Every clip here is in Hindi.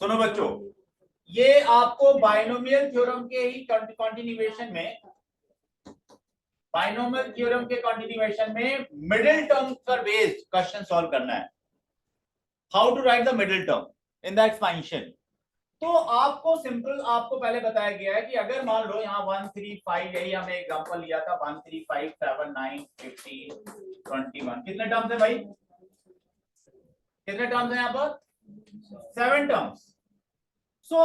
सुनो बच्चों, ये आपको बाइनोमियल थ्योरम के ही कंटिन्यूएशन में, बाइनोमियल थ्योरम के कंटिन्यूएशन में मिडिल टर्म पर बेस्ड क्वेश्चन सॉल्व करना है। How to write the middle term in the expansion. तो आपको सिंपल, आपको पहले बताया गया है कि अगर मान लो यहाँ 1 3 5, यही हमने एग्जांपल लिया था, 1 3 5 7 9 15 21, कितने टर्म्स है भाई? कितने टर्म्स है यहाँ पर? 7 टर्म्स। सो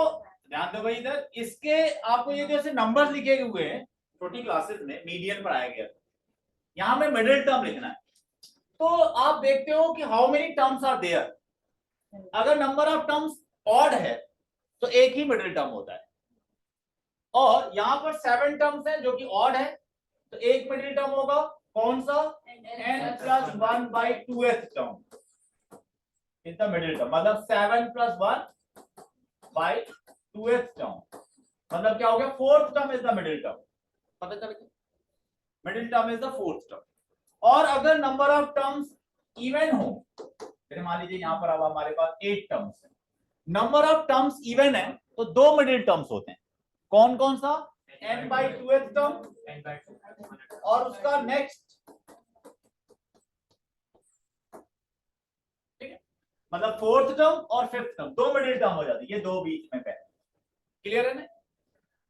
ध्यान दो भाई, इधर इसके आपको ये जैसे नंबर्स लिखे हुए हैं छोटी क्लासेस में, मीडियन पर आया गया, यहाँ में मिडिल टर्म लिखना है। तो आप देखते हो कि how many terms are there. अगर नंबर ऑफ टर्म्स ऑड है तो एक ही मिडिल टर्म होता है, और यहां पर 7 टर्म्स है जो कि ऑड है, तो एक मिडिल टर्म होगा, कौन सा? n+1/2th term is the middle term, मतलब 7+1/2th टर्म, मतलब क्या हो गया? 4th term is the middle term. पता चल गया, middle term is the 4th term. और अगर नंबर ऑफ टर्म्स इवन हो, फिर मान लीजिए यहां पर अब हमारे पास 8 टर्म्स है, नंबर ऑफ टर्म्स इवन है तो दो मिडिल टर्म्स होते हैं, कौन कौन सा? n/2th टर्म और उसका नेक्स्ट, ठीक है, मतलब 4th टर्म और 5th टर्म, दो मिडिल टर्म हो जाती है, ये दो बीच में पहले। क्लियर है ना?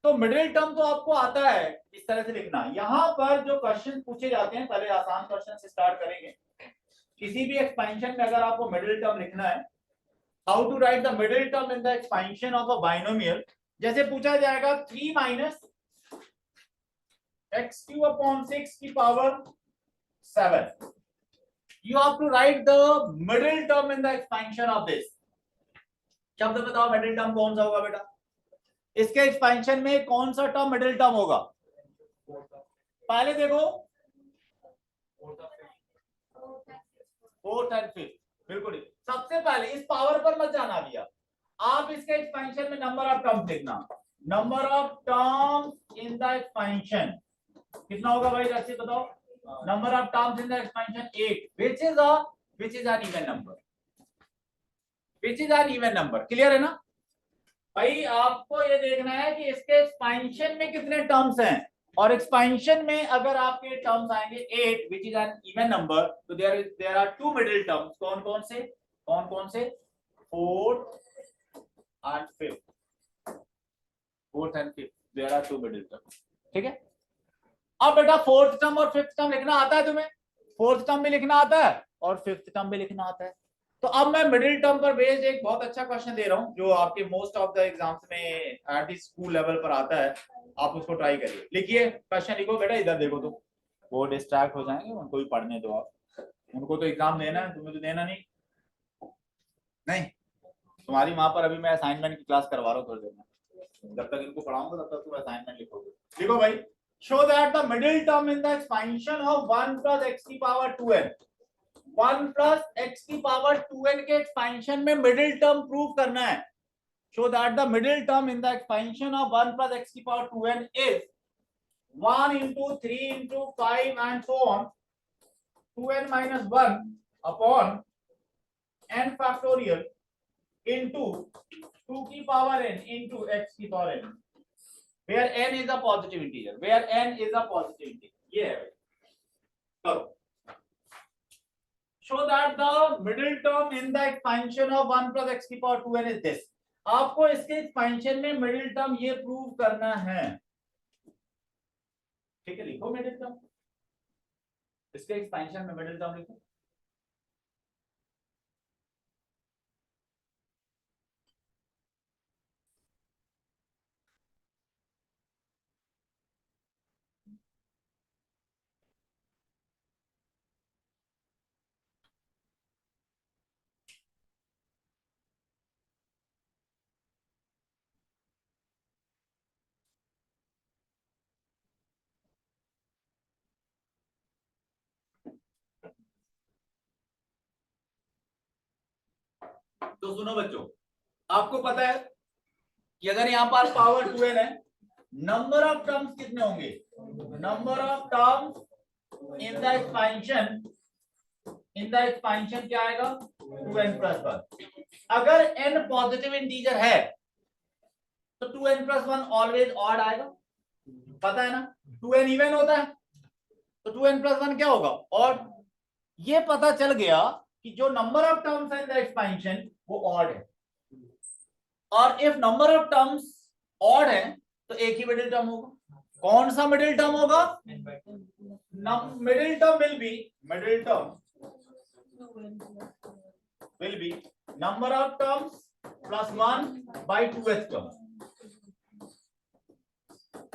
तो मिडिल टर्म तो आपको आता है इस तरह से लिखना। यहां पर जो क्वेश्चन पूछे जाते हैं, पहले आसान क्वेश्चन से स्टार्ट करेंगे। किसी भी एक्सपेंशन में अगर आपको मिडिल टर्म लिखना है, how to write the middle term in the expansion of a binomial, जैसे पूछा जाएगा 3 - x³ की power 7, you have to write the middle term in the expansion of this। शब्द बताओ, मिडिल टर्म कौन सा होगा बेटा? इसके एक्सपेंशन में कौन सा टर्म मिडिल टर्म होगा? पहले देखो, 4th और 5th, बिल्कुल। सबसे पहले इस पावर पर मत जाना भैया, आप इसके एक्सपेंशन में नंबर ऑफ टर्म्स लिखना। Number of terms in the expansion कितना होगा भाई? रचित बताओ। Number of terms in the expansion 8, which is an even number, which is an even number। Clear है ना भाई? आपको ये देखना है कि इसके एक्सपेंशन में कितने टर्म्स हैं, और एक्सपेंशन में अगर आपके टर्म्स आएंगे 8 which is an even number, तो there are two middle terms। कौन कौन से? 4th and 5th, 4th and 5th, there are two middle terms। ठीक है, अब बेटा 4th टर्म और 5th टर्म लिखना आता है तुम्हें? 4th टर्म भी लिखना आता है और 5th टर्म भी लिखना आता है। तो अब मैं मिडिल टर्म पर बेस्ड एक बहुत अच्छा क्वेश्चन दे रहा हूं, जो आपके मोस्ट ऑफ द एग्जाम्स में एट द स्कूल लेवल पर आता है। आप उसको ट्राई करिए। लिखिए, क्वेश्चन लिखो बेटा, इधर देखो, तो वो डिस्ट्रैक्ट हो जाएंगे, उनको भी पढ़ने दो आप, उनको तो एग्जाम देना है, तुम्हें तो देना नहीं। तुम्हारी वहां पर अभी मैं असाइनमेंट की क्लास करवा रहा हूँ थोड़ी देर में, जब तक इनको पढ़ाऊंगा तब तक तुम असाइनमेंट लिखोगे। लिखो भाई, show that the middle term in the expansion of 1 + x⁴n, 1 + x⁴n के एक्सपेंशन में मिडिल टर्म प्रूव करना है। show that the middle term in the expansion of 1 + x⁴n is 1 × 3 × 5 and so on, 2n - 1 upon n factorial into 2n into x⁴n, where n is a positive integer, where n is a positive integer। ये है, करो। show that the middle term in the expansion of 1 + x⁴n is this। आपको इसके एक्सपेंशन में मिडिल टर्म ये प्रूव करना है। ठीक है, लिखो मिडिल टर्म, इसके एक्सपेंशन में मिडिल टर्म लिखो। तो सुनो बच्चों, आपको पता है कि अगर यहां पर पावर 2n है, नंबर ऑफ टर्म्स कितने होंगे? Number of terms in the expansion क्या आएगा? 2n + 1। अगर n पॉजिटिव इंटीजर है तो 2n प्लस 1 ऑलवेज ऑड आएगा, पता है ना। 2n इवन होता है तो 2n प्लस 1 क्या होगा, ऑड। ये पता चल गया कि जो नंबर ऑफ टर्म्स है इन द एक्सपेंशन वो ऑड है, और if number of terms odd है तो एक ही मिडिल टर्म होगा। कौन सा मिडिल टर्म होगा, middle term will be number of terms plus 1 by 2h term,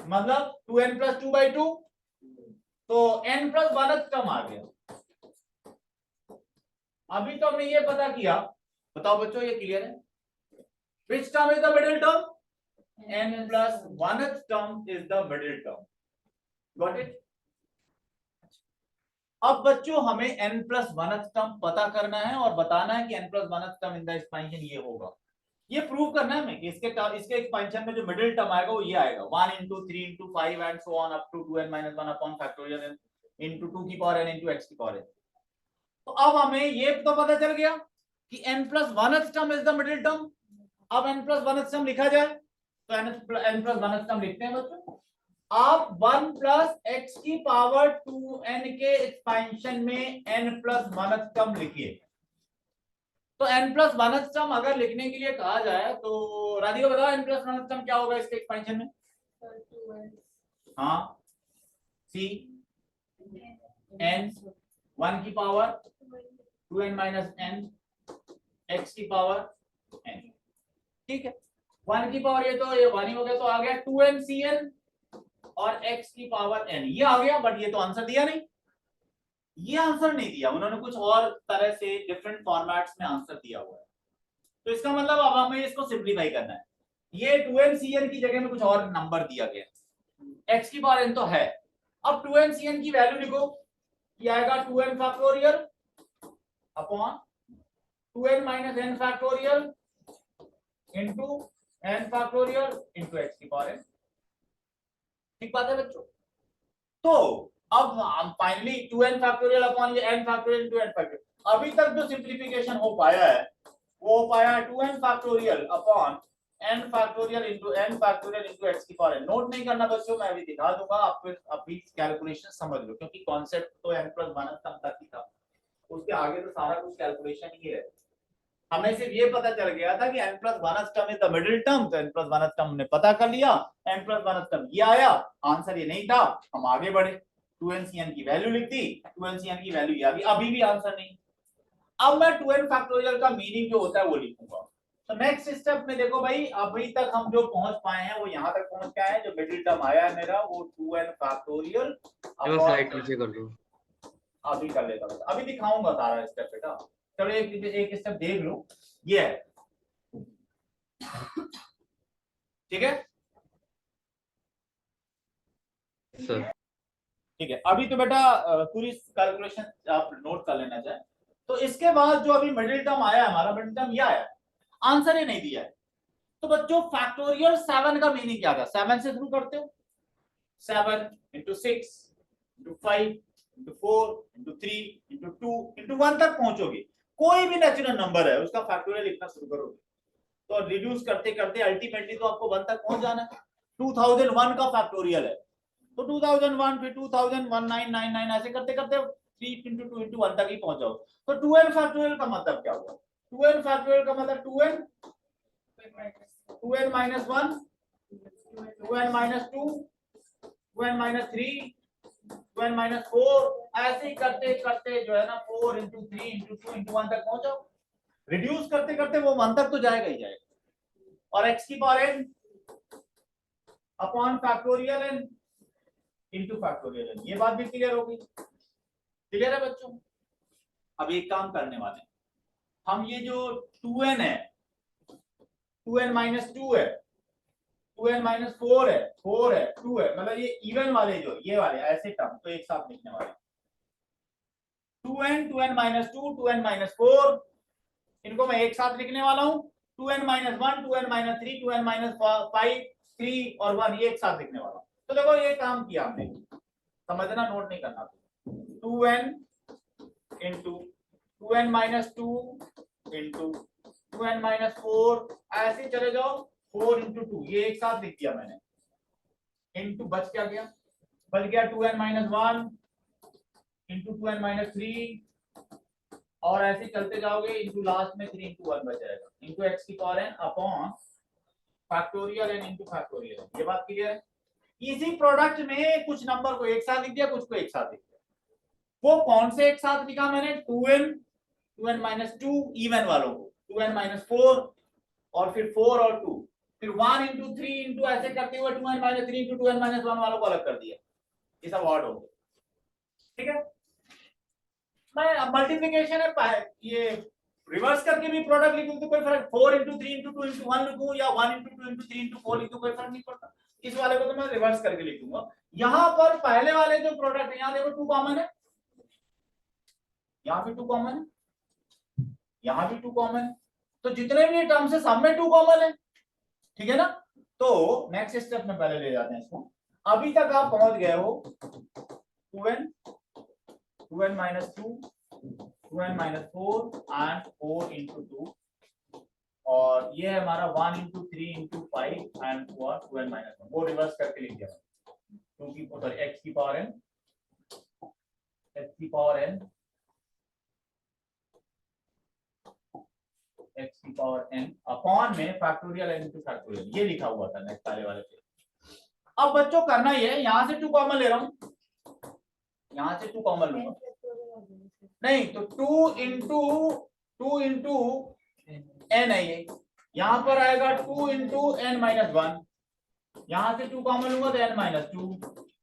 मतलब 2n plus 2 by 2, तो n plus 1th टर्म आ गया। अभी तो हमने ये पता किया, बताओ बच्चों ये क्लियर है, which term is the middle term, n plus 1th term is the middle term, got it। अब बच्चों हमें n प्लस 1th टर्म पता करना है और बताना है कि n plus 1th term in the expansion ये होगा। ये प्रूव करना है हमें कि इसके एक्सपेंशन में जो मिडिल टर्म आएगा वो ये आएगा 1 into 3 into 5 and so on up to 2n minus 1 upon factorial n into 2 की पावर n into x की पावर n। तो अब हमें ये तो पता चल गया कि n plus 1th term is the middle term. अब n प्लस 1th टर्म लिखा जाए तो n प्लस 1th टर्म लिखते हैं बच्चों। आप 1 प्लस एक्स की पावर 2n के एक्सपेंशन में n प्लस 1th टर्म लिखिए। तो n प्लस 1th टर्म अगर लिखने के लिए कहा जाए तो राधिका बताओ n प्लस 1th टर्म क्या होगा इसके एक्सपेंशन में। हाँ सी n 1 की power 2n minus n x की पावर n, ठीक है। 1 की पावर ये तो ये 1 ही हो गया, तो आ गया 2n cn और x की पावर n, ये आ गया। बट ये तो आंसर दिया नहीं, ये आंसर नहीं दिया, उन्होंने कुछ और तरह से डिफरेंट फॉर्मेट्स में आंसर दिया हुआ है। तो इसका मतलब अब हमें इसको सिंपलीफाई करना है। ये 2n की जगह में कुछ और नंबर दिया गया, x की पावर n तो है। अब 2n की वैल्यू लिखो, ये आएगा 2n factorial upon 2n minus n factorial into n factorial into x की पावर n, ठीक बात है बच्चों। तो अब हम फाइनली 2n फैक्टोरियल अपॉन ये n factorial into n factorial, अभी तक जो सिंपलीफिकेशन हो पाया है वो हो पाया 2n factorial upon n factorial into n factorial into x की पावर n। नोट नहीं करना बच्चों, मैं अभी दिखा दूंगा, आप फिर अभी कैलकुलेशन समझ लो, क्योंकि कॉन्सेप्ट तो n प्लस 1 तक ही था, उसके आगे तो सारा कुछ कैलकुलेशन ही है। हमें सिर्फ ये पता चल गया था कि n plus 1th term is the middle term, तो n प्लस 1th टर्म हमने पता कर लिया, n प्लस 1th टर्म ये आया, आंसर ये नहीं था, हम आगे बढ़े 2n की वैल्यू लिख दी, 2n की वैल्यू ये आ गई, अभी भी आंसर नहीं। अब मैं 2n फैक्टोरियल का मीनिंग जो होता है वो लिखूंगा। तो नेक्स्ट स्टेप में देखो भाई, अभी तक हम जो पहुंच पाए हैं वो यहाँ तक पहुंच के आए हैं, जो मिडिल टर्म आया है मेरा वो 2n फैक्टोरियल, स्लाइड पीछे कर दो, अभी कर लेता हूं, अभी दिखाऊंगा सारा स्टेप बेटा। चलो एक स्टेप देख लो, ये है, ठीक है सर। ठीक है। अभी तो बेटा पूरी कैलकुलेशन आप नोट कर लेना चाहे। तो इसके बाद जो अभी मिडिल टर्म आया हमारा, मिडिल टर्म ये आया, आंसर ही नहीं दिया है। तो बच्चों फैक्टोरियल 7 का मीनिंग क्या था, 7 से शुरू करते हो, 7 into 6 into 5 into 4 into 3 into 2 into 1 तक पहुंचोगे। कोई भी नेचुरल नंबर है उसका फैक्टोरियल लिखना शुरू करोगे तो रिड्यूस करते करते अल्टीमेटली तो आपको 1 तक पहुंच जाना है। 2001 का फैक्टोरियल है तो 2001 फिर 201999 ऐसे करते करते 3 into 2 into 1 तक ही पहुंच जाओ। तो 2n फैक्टोरियल का मतलब क्या हुआ, 2n फैक्टोरियल का मतलब 2n minus 1, 2n minus 2, 2n minus 3, 2n minus 4, ऐसे ही करते करते जो है ना 4 into 3 into 2 into 1 तक पहुंच जाओ। रिड्यूस करते करते वो 1 तक तो जाएगा ही जाएगा। और x की power n upon factorial n into factorial n, ये बात भी क्लियर होगी। क्लियर है बच्चों। अब एक काम करने वाले हैं हम, ये जो 2n है 2n minus 2 है 2n minus 4 है 4 है 2 है, मतलब ये इवन वाले जो ये वाले ऐसे टर्म तो एक साथ लिखने वाले 2n 2n minus 2 2n minus 4, इनको मैं एक साथ लिखने वाला हूं। 2n minus 1 2n minus 3 2n minus 5 3 और 1 ये एक साथ लिखने वाला हूं। तो देखो ये काम किया हमने, समझना, नोट नहीं करना। 2n into 2n minus 2 into 2n minus 4, ऐसे चले जाओ 4 इंटू 2, ये एक साथ लिख दिया मैंने, इंटू बच क्या गया, बच गया 2n minus 1 into 2n minus 3, और ऐसे चलते जाओगे इंटू लास्ट में 3 इंटू 1 बच जाएगा, इंटू एक्स की power n upon factorial n into factorial n। ये बात क्लियर है? इसी प्रोडक्ट में कुछ नंबर को एक साथ लिख दिया, कुछ को एक साथ लिख दिया। वो कौन से एक साथ लिखा मैंने? 2n माइनस 2 इवन वालों को, 2n माइनस 4 और फिर 4 और 2, फिर 1 इंटू 3 इंटू ऐसे करते हुए 2n minus 3 into 2n minus 1 वालों को अलग कर दिया। ये सब ऑड हो गया, ठीक है। मैं मल्टीप्लिकेशन है, ये रिवर्स करके भी प्रोडक्ट लिखूं तो कोई फर्क, 4 इंटू 3 इंटू 2 इंटू 1 लिखूं या 1 इंटू 2 इंटू 3 इंटू 4 लिखूं, कोई फर्क नहीं पड़ता। इस वाले को तो मैं रिवर्स करके लिखूंगा। यहां पर पहले वाले जो प्रोडक्ट है, यहां देखो 2 कॉमन है, यहां भी 2 कॉमन है, यहां भी 2 कॉमन है, तो जितने भी टर्म्स है सब में 2 कॉमन है, ठीक है ना। तो नेक्स्ट स्टेप में पहले ले जाते हैं इसको। अभी तक आप पहुंच गए हो 2n minus 2, 2n minus 4 and 4 into 2, और ये है हमारा 1 into 3 into 5 and 2n minus 1, वो रिवर्स करके लिख दिया 2 की सॉरी x की पावर n, x की पावर n, x की पावर n अपॉन में फैक्टोरियल n इंटू फैक्टोरियल, ये लिखा हुआ था नेक्स्ट पहले वाले पे। अब बच्चों करना ये है, यहां से 2 कॉमन ले रहा हूं, यहां से 2 कॉमन लूंगा, नहीं तो 2 इंटू n है ये, यहां पर आएगा 2 इंटू n माइनस 1, यहां से 2 कॉमन लूंगा तो n माइनस 2,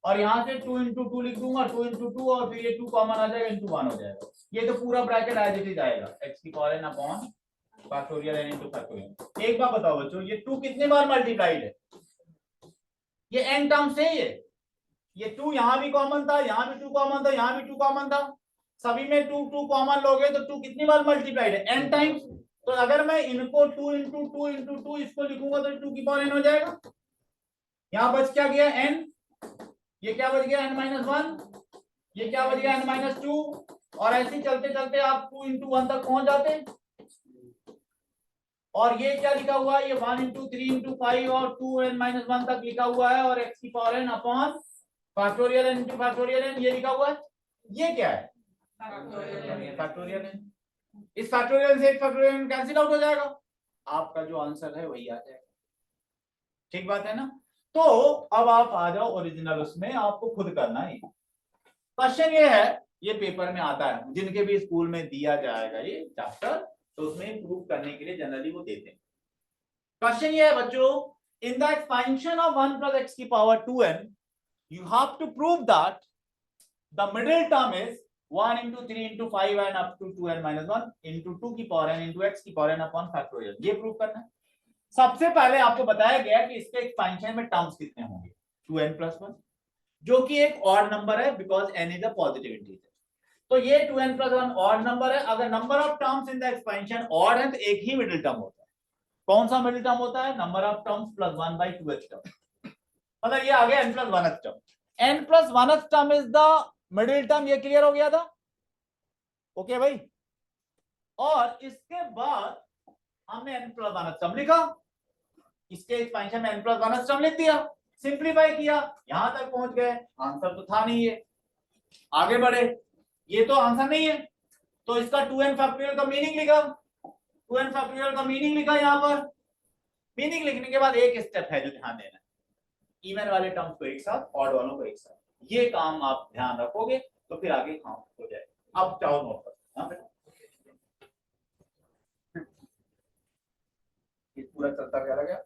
और यहां से 2 इंटू 2 लिख दूंगा, 2 इंटू 2 और फिर ये 2 कॉमन आ जाएगा, इंटू 1 हो जाएगा। ये तो पूरा ब्रैकेट एज इट इज आएगा, x की power n upon factorial n into factorial. एक बात बताओ बच्चों, ये 2 कितने बार मल्टीप्लाइड है? ये n टर्म से ही है, ये 2 यहां भी कॉमन था, यहां भी 2 कॉमन था, यहां भी 2 कॉमन था, सभी में 2 2 कॉमन लोगे तो 2 कितनी बार मल्टीप्लाइड है? n times. तो अगर मैं इनको 2 इंटू 2 इंटू 2 इसको लिखूंगा तो 2 की पावर n हो जाएगा। यहां बच क्या गया? n, ये क्या बच गया? n माइनस 1, ये क्या बच गया? n माइनस 2, और ऐसे चलते चलते आप 2 इंटू 1 तक पहुंच जाते हैं। और ये क्या लिखा हुआ है? ये 1 इंटू 3 इंटू 5 और 2n माइनस 1 तक लिखा हुआ है, और x की power n upon factorial n into factorial n ये लिखा हुआ है। ये क्या है? Factorial n। इस फैक्टोरियल से एक फैक्टोरियल कैंसिल आउट हो जाएगा, आपका जो आंसर है वही आ जाएगा। ठीक बात है ना। तो अब आप आ जाओ ओरिजिनल, उसमें आपको खुद करना है। क्वेश्चन ये है, ये पेपर में आता है, जिनके भी स्कूल में दिया जाएगा ये चैप्टर, तो उसमें प्रूव करने के लिए जनरली वो देते हैं। क्वेश्चन ये है बच्चों, इन the expansion of 1 plus x की power 2n you have to prove that the middle term is 1 into 3 into 5 and up to 2n minus 1 into 2 की पावर n into x की पावर n upon factorial, ये प्रूव करना है। सबसे पहले आपको बताया गया कि इसके एक्सपेंशन में टर्म्स कितने होंगे, 2n plus 1, जो कि एक ऑड नंबर है because n is a positive integer. तो ये 2n plus 1 ऑड नंबर है। अगर number of terms in the expansion odd है तो एक ही मिडिल टर्म होता है। कौन सा मिडिल टर्म होता है? Number of terms plus 1 by 2h term, मतलब ये आ गया n plus 1th term. n plus 1th term is the middle term, ये क्लियर हो गया था? ओके भाई। और इसके बाद हमने n plus 1th टर्म लिखा, इसके एक्सपेंशन में n plus 1th टर्म लिख दिया, सिंप्लीफाई किया, यहां तक पहुंच गए। आंसर तो था नहीं, ये आगे बढ़े, ये तो आंसर नहीं है, तो इसका 2n फैक्टोरियल का मीनिंग लिखा, 2n फैक्टोरियल का मीनिंग लिखा। यहां पर मीनिंग लिखने के बाद एक स्टेप है जो ध्यान देना है, इवन वाले टर्म्स को एक साथ, ऑड वालों को एक साथ, ये काम आप ध्यान रखोगे तो फिर आगे काम हो जाएगा। अब चाहो नोट कर, हाँ बेटा, ये पूरा चलता क्या गया।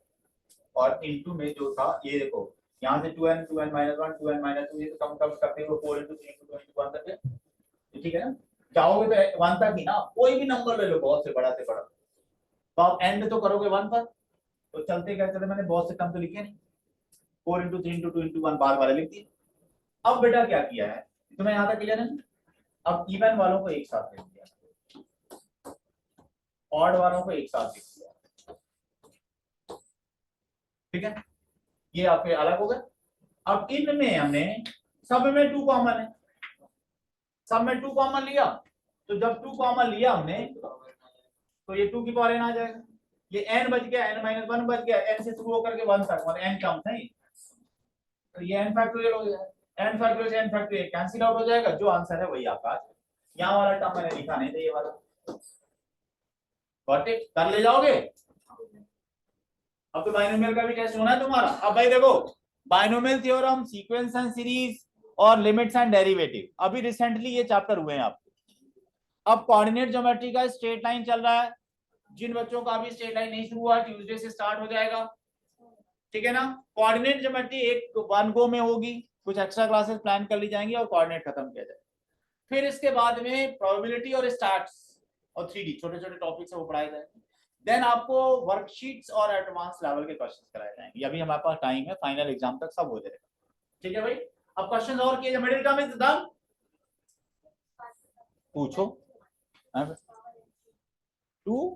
और इनटू में जो था ये देखो, यहाँ से 2n 2n minus 1 2n minus 2, ये तो कम कम करते हुए 4 इंटू 3 इंटू 2 इंटू 1 तक है, ठीक है ना। चाहोगे तो 1 तक ही ना, कोई भी नंबर ले लो बहुत से बड़ा, तो आप एंड तो करोगे 1 पर, तो चलते क्या चले, मैंने बहुत से टर्म तो लिखे नहीं, 4 इंटू 3 इंटू 2 इंटू 1 बार बार लिख दिए। अब बेटा क्या किया है, तुम्हें यहाँ तक क्लियर है? अब इवन वालों को एक साथ लिख दिया, ऑड वालों को एक साथ लिख दिया, ठीक है, ये आपके अलग हो गए। अब इनमें हमने सब में 2 कॉमन है, सब में 2 कॉमन लिया, तो जब 2 कॉमन लिया हमने तो ये 2 की पावर n आ जाएगा, ये n बच गया, n-1 बच गया, n से शुरू होकर के 1 तक और n टर्म्स है, तो ये n फैक्टोरियल हो जाएगा, n फैक्टोरियल से n फैक्टोरियल कैंसिल आउट हो जाएगा, जो आंसर है वही आपका। यहाँ वाला टर्म मैंने लिखा नहीं था, ये वाला गॉट इट, कर ले जाओगे। अब तो बाइनोमियल का भी टेस्ट होना है तुम्हारा। अब भाई देखो, binomial theorem, sequence and series और लिमिट्स एंड डेरिवेटिव, अभी रिसेंटली ये चैप्टर हुए हैं आपको। अब कोऑर्डिनेट ज्योमेट्री का स्ट्रेट लाइन चल रहा है, जिन बच्चों का अभी स्ट्रेट लाइन नहीं शुरू हुआ, ट्यूसडे से स्टार्ट हो जाएगा, ठीक है ना। कोऑर्डिनेट ज्योमेट्री एक वन गो में होगी, कुछ एक्स्ट्रा क्लासेस प्लान कर ली जाएंगी और कोऑर्डिनेट खत्म किया जाएगा। फिर इसके बाद में प्रोबेबिलिटी और स्टैट्स और 3D छोटे छोटे टॉपिक्स है वो पढ़ाए जाएंगे। देन आपको वर्कशीट्स और एडवांस लेवल के क्वेश्चंस कराए जाएंगे। अभी हमारे पास टाइम है, फाइनल एग्जाम तक सब हो जाएगा, ठीक है भाई। अब क्वेश्चन और किए, मिडिल टर्म इज डन, पूछो। 2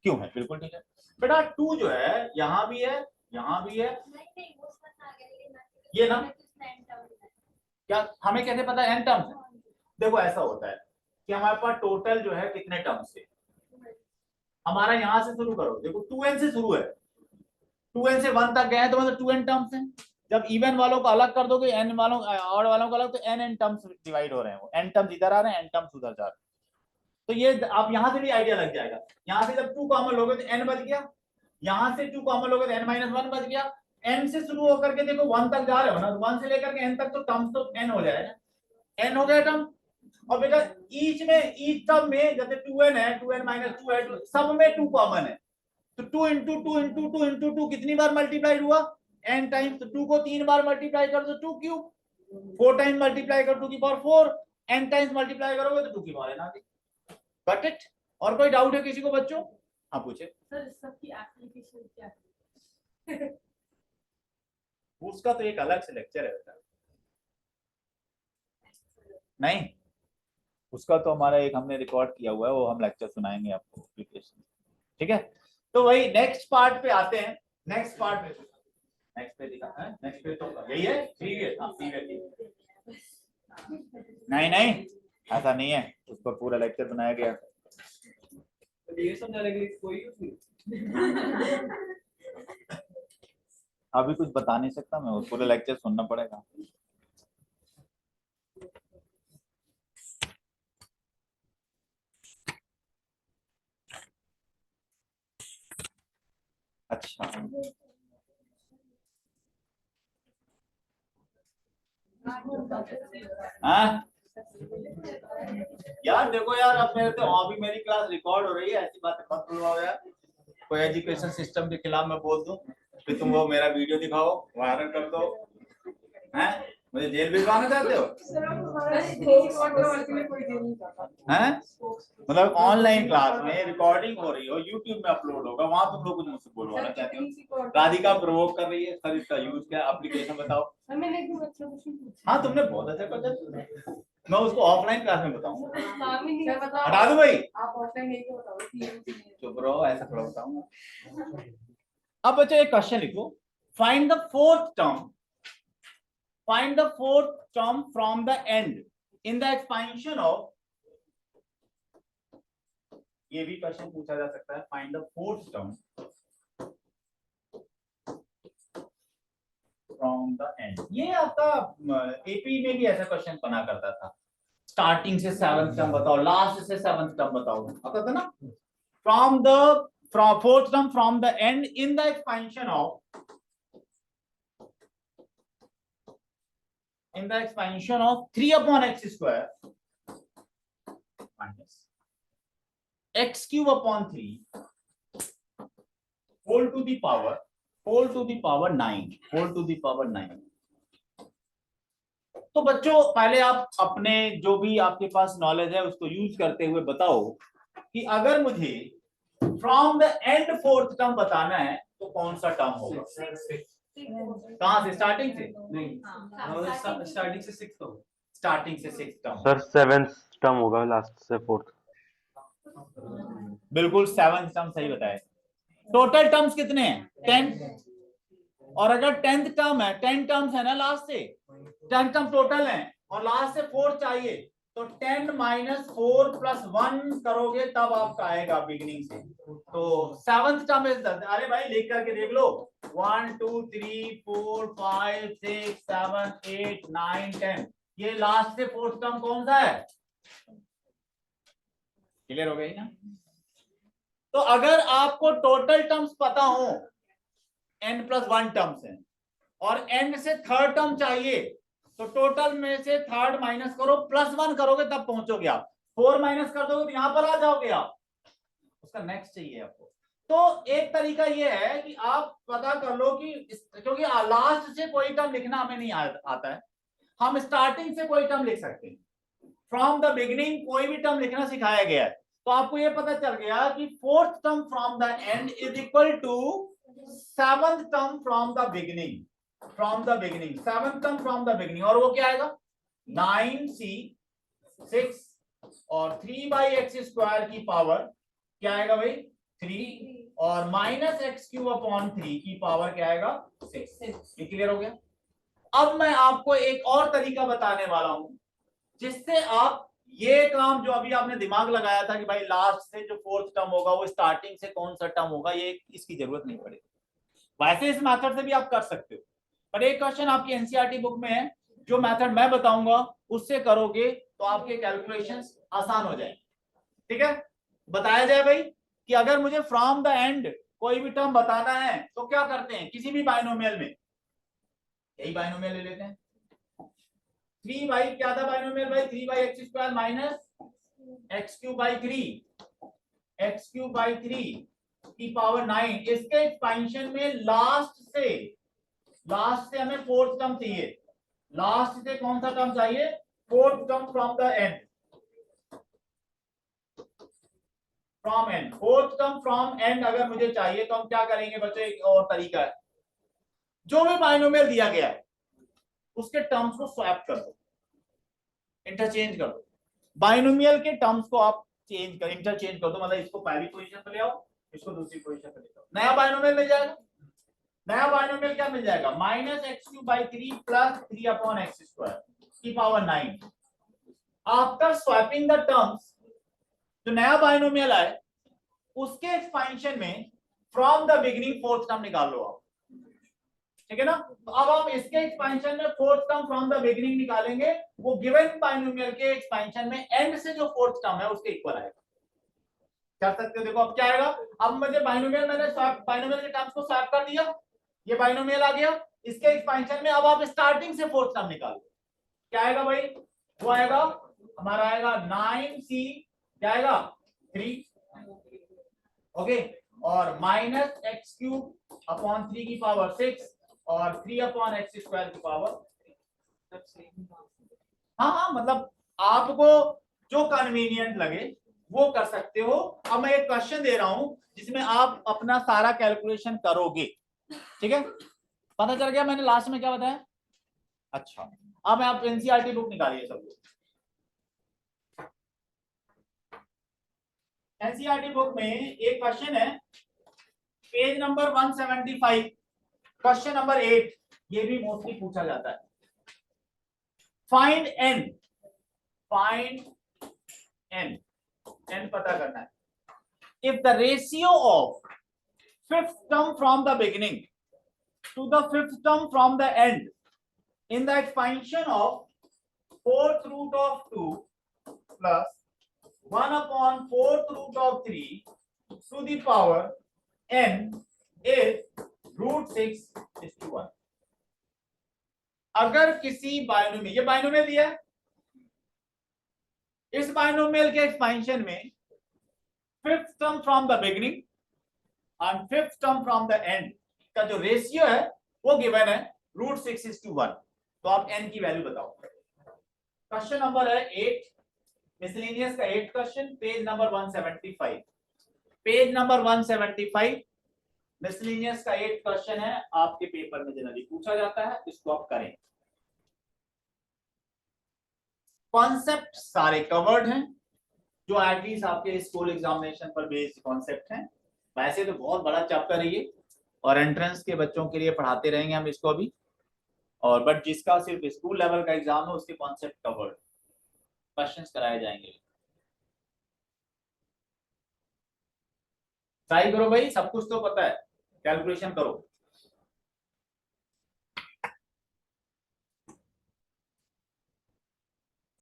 क्यों है, बिल्कुल ठीक है बेटा। 2 जो है यहाँ भी है, यहाँ भी है, ये ना क्या हमें कैसे पता है n टर्म्स है? देखो ऐसा होता है कि हमारे पास टोटल जो है कितने टर्म्स है, हमारा यहां से शुरू करो, देखो 2n से शुरू है, 2n से 1 तक गए हैं तो मतलब 2n टर्म्स हैं। जब इवन वालों को अलग कर दोगे, n वालों ऑड वालों को अलग, तो n टर्म्स डिवाइड हो रहे हैं, वो n टर्म्स इधर आ रहे हैं, n टर्म्स उधर जा रहे हैं। तो ये आप यहां से भी आइडिया लग जाएगा। यहां से जब 2 कॉमन लोगे तो n बच गया, यहां से 2 कॉमन लोगे तो n-1 बच गया। n से शुरू होकर के देखो 1 तक जा रहे हो ना, 1 से लेकर के n तक तो टर्म्स तो n हो जाएगा, n हो गया टर्म। और बेटा ईच टर्म में जैसे 2n है, 2n-2 है, तो सब में 2 कॉमन है, तो 2 into 2 into 2 into 2 कितनी बार मल्टीप्लाइड हुआ, n टाइम। तो 2 को 3 बार मल्टीप्लाई कर दो 2 क्यूब, 4 टाइम मल्टीप्लाई कर 2 की पावर 4, n टाइम्स मल्टीप्लाई करोगे तो 2 की पावर n आ गई। Got it. और कोई डाउट है किसी को बच्चों? हाँ पूछे सर, इस सब की एप्लीकेशन क्या है? उसका तो एक अलग से लेक्चर है बेटा, नहीं उसका तो हमारा एक हमने रिकॉर्ड किया हुआ है, वो हम लेक्चर सुनाएंगे आपको एप्लीकेशन, ठीक है। तो वही नेक्स्ट पार्ट पे आते हैं। नेक्स्ट पार्ट में नेक्स्ट पे दिखा है, नेक्स्ट पे तो यही है प्रीवियस। हां प्रीवियस, नहीं नहीं ऐसा नहीं है, उस पर पूरा लेक्चर बनाया गया। तो ये समझाने के लिए कोई अभी कुछ बता नहीं सकता मैं, वो पूरा लेक्चर सुनना पड़ेगा। अच्छा हाँ यार देखो यार, अब मेरे तो अभी मेरी क्लास रिकॉर्ड हो रही है, ऐसी बातें मत बोलो यार। कोई एजुकेशन सिस्टम के खिलाफ मैं बोल दूं कि तुम वो मेरा वीडियो दिखाओ, वायरल कर दो, हैं मुझे जेल भिजवाना चाहते हो? हैं मतलब ऑनलाइन क्लास में रिकॉर्डिंग हो रही हो, यूट्यूब में अपलोड होगा, वहां तुम लोग कुछ मुझसे बोलवाना चाहते हो? राधिका प्रोवोक कर रही है सर, इसका यूज क्या, एप्लीकेशन बताओ। हाँ तुमने बहुत अच्छा क्वेश्चन, मैं उसको ऑफलाइन क्लास में बताऊंगा। हटा दो भाई, आप ऑफलाइन नहीं बताओ, चुप रहो, ऐसा थोड़ा बताऊंगा। अब बच्चों एक क्वेश्चन लिखो, find the fourth term, find the fourth term from the end in the expansion of, ये भी क्वेश्चन पूछा जा सकता है, find the fourth term from the end। ये आपका एपी में भी ऐसा क्वेश्चन बना करता था, स्टार्टिंग से 7th टर्म बताओ, लास्ट से 7th टर्म बताओ, आता था ना। from fourth term from the end in the expansion of, in the expansion of 3 upon x square minus x cube upon 3 whole to the power 9 whole to the power 9। तो बच्चों पहले आप अपने जो भी आपके पास नॉलेज है उसको यूज करते हुए बताओ कि अगर मुझे from the and fourth term बताना है तो कौन सा टर्म होगा? कहां से, स्टार्टिंग से? नहीं, स्टार्टिंग से 6 होगा। स्टार्टिंग से 6th term sir 7th term होगा लास्ट से 4th। बिल्कुल 7th टर्म सही बताया। टोटल टर्म्स कितने हैं? 10। और अगर 10th टर्म है, 10 टर्म्स है ना लास्ट से, 10 टर्म टोटल है और लास्ट से 4 चाहिए, तो 10 माइनस 4 प्लस 1 करोगे तब आपका आएगा बिगिनिंग से। तो 7th टर्म इज अरे भाई लिख करके देख लो 1 2 3 4 5 6 7 8 9 10 ये लास्ट से 4th टर्म कौन सा है? क्लियर हो गई ना? तो अगर आपको टोटल टर्म्स पता हो n प्लस 1 टर्म्स है और n से 3rd टर्म चाहिए तो टोटल में से 3rd माइनस करो प्लस 1 करोगे तब पहुंचोगे आप। 4 माइनस कर दोगे तो यहां पर आ जाओगे आप। उसका नेक्स्ट चाहिए आपको। तो एक तरीका ये है कि आप पता कर लो कि क्योंकि लास्ट से कोई टर्म लिखना हमें नहीं आता है, हम स्टार्टिंग से कोई टर्म लिख सकते हैं। फ्रॉम द बिगिनिंग कोई भी टर्म लिखना सिखाया गया है। तो आपको ये पता चल गया कि 4th term from the end is equal to 7th term from the beginning. From the beginning 7th term from the beginning और वो क्या आएगा 9c 6 और 3/x² की पावर क्या आएगा भाई 3 और -x³ की पावर क्या आएगा 6। ये क्लियर हो गया? अब मैं आपको एक और तरीका बताने वाला हूं जिससे आप ये काम जो अभी आपने दिमाग लगाया था कि भाई लास्ट से जो 4th टर्म होगा वो स्टार्टिंग से कौन सा टर्म होगा, ये इसकी जरूरत नहीं पड़ेगी। वैसे इस मेथड से भी आप कर सकते हो, पर एक क्वेश्चन आपकी एनसीईआरटी बुक में है, जो मेथड मैं बताऊंगा उससे करोगे तो आपके कैलकुलेशंस आसान हो जाएंगे। ठीक है, बताया जाए भाई कि अगर मुझे फ्रॉम द एंड कोई भी टर्म बताना है तो क्या करते हैं, किसी भी बाइनोमियल में, यही बाइनोमियल ले लेते हैं 3 बाई क्या था बाइनोमियल भाई 3/x² माइनस x³ 3 की पावर 9। इसके एक्सपेंशन में लास्ट से हमें 4th टर्म चाहिए। लास्ट से कौन सा टर्म चाहिए 4th term from the and. From and 4th term from and अगर मुझे चाहिए तो हम क्या करेंगे बच्चों, एक और तरीका है, जो भी बाइनोमियल दिया गया है उसके टर्म्स को स्वैप कर दो, इंटरचेंज कर दो। बाइनोमियल के टर्म्स को आप इंटरचेंज कर दो, मतलब इसको पहली पोजीशन पर ले आओ, इसको दूसरी पोजीशन पर ले आओ, नया बाइनोमियल मिल जाएगा। नया बाइनोमियल क्या मिल जाएगा -x³ प्लस 3/x² की power 9। After swapping the terms जो नया बाइनोमियल आए उसके एक्सपेंशन में from the beginning 4th term निकाल लो आप। ठीक है ना? तो अब हम इसके एक्सपेंशन में 4th term from the beginning निकालेंगे, वो गिवन बाइनोमियल के एक्सपेंशन में एंड से जो 4th टर्म है उसके इक्वल आएगा। कर सकते हो, देखो अब क्या आएगा। अब मुझे बाइनोमियल मैंने बाइनोमियल के टर्म्स को स्वैप कर दिया, ये बाइनोमियल आ गया, इसके एक्सपेंशन में अब आप स्टार्टिंग से 4th टर्म निकालो, क्या आएगा भाई, वो आएगा हमारा आएगा 9c क्या आएगा 3 ओके और -x³ की पावर 6 और 3/x² की पावर। हाँ मतलब आपको जो कन्वीनियंट लगे वो कर सकते हो। अब मैं एक क्वेश्चन दे रहा हूं जिसमें आप अपना सारा कैलकुलेशन करोगे। ठीक है, पता चल गया मैंने लास्ट में क्या बताया? अच्छा, अब आप एनसीईआरटी बुक निकालिए सब लोग। एनसीईआरटी बुक में एक क्वेश्चन है, पेज नंबर 175, क्वेश्चन नंबर 8, ये भी मोस्टली पूछा जाता है। फाइंड n पता करना है। If the ratio of 5th term from the beginning to the 5th term from the end in the expansion of 4th root of 2 plus 1/4th root of 3 to the power n is √6:1। अगर किसी बाइनोमियल, ये बाइनोमियल दिया है, इस बाइनोमियल के एक्सपेंशन में 5th term from the beginning and 5th term from the and का जो रेशियो है वो गिवन है √6:1। तो आप n की वैल्यू बताओ। क्वेश्चन नंबर है 8, मिसलेनियस का 8 question, page number 175। Page number 175 miscellaneous का 8 क्वेश्चन है, आपके पेपर में जनरली पूछा जाता है, इसको आप करें। कॉन्सेप्ट सारे कवर्ड हैं जो एटलीस्ट आपके स्कूल एग्जामिनेशन पर बेस्ड कॉन्सेप्ट हैं। वैसे तो बहुत बड़ा चैप्टर है ये और एंट्रेंस के बच्चों के लिए पढ़ाते रहेंगे हम इसको अभी, और बट जिसका सिर्फ स्कूल लेवल का एग्जाम है उसके कॉन्सेप्ट कवर्ड। क्वेश्चंस कराए जाएंगे। ट्राई करो भाई, सब कुछ तो पता है, कैलकुलेशन करो।